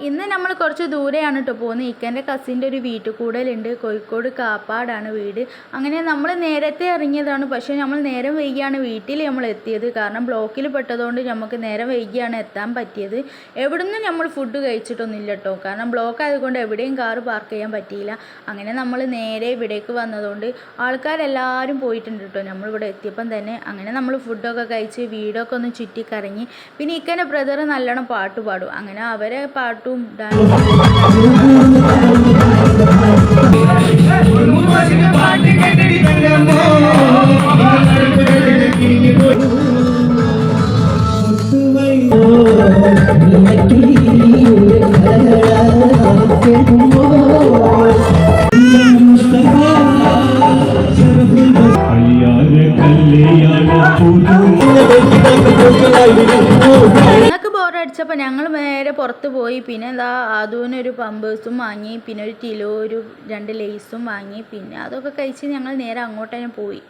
ഇന്ന് നമ്മൾ കുറച്ച് ദൂരെയാണ് കേട്ടോ പോകുന്നത്. ഇക്കൻ്റെ കസിൻ്റെ ഒരു വീട്ടുകൂടലുണ്ട്. കോഴിക്കോട് കാപ്പാടാണ് വീട്. അങ്ങനെ നമ്മൾ നേരത്തെ ഇറങ്ങിയതാണ്. പക്ഷേ നമ്മൾ നേരം വൈകിയാണ് വീട്ടിൽ നമ്മൾ എത്തിയത്. കാരണം ബ്ലോക്കിൽ പെട്ടതുകൊണ്ട് നമുക്ക് നേരം വൈകിയാണ് എത്താൻ പറ്റിയത്. എവിടുന്നും നമ്മൾ ഫുഡ് കഴിച്ചിട്ടൊന്നുമില്ല കേട്ടോ. കാരണം ബ്ലോക്ക് ആയതുകൊണ്ട് എവിടെയും കാറ് പാർക്ക് ചെയ്യാൻ പറ്റിയില്ല. അങ്ങനെ നമ്മൾ നേരെ ഇവിടേക്ക് വന്നതുകൊണ്ട് ആൾക്കാരെല്ലാവരും പോയിട്ടുണ്ട് കേട്ടോ നമ്മളിവിടെ എത്തിയപ്പം തന്നെ. അങ്ങനെ നമ്മൾ ഫുഡൊക്കെ കഴിച്ച് വീടൊക്കെ ഒന്ന് ചുറ്റിക്കറങ്ങി. പിന്നെ ഇക്കൻ്റെ ബ്രദർ നല്ലോണം പാട്ട് പാടും. അങ്ങനെ അവരെ പാട്ടും ഞങ്ങൾക്ക് ബോറടിച്ചപ്പോൾ ഞങ്ങൾ നേരെ പുറത്ത് പോയി. പിന്നെ എന്താ അതുവിനൊരു പമ്പേഴ്സും വാങ്ങി, പിന്നെ ഒരു 2 ലേസും വാങ്ങി. പിന്നെ അതൊക്കെ കഴിച്ച് ഞങ്ങൾ നേരെ അങ്ങോട്ട് തന്നെ പോയി.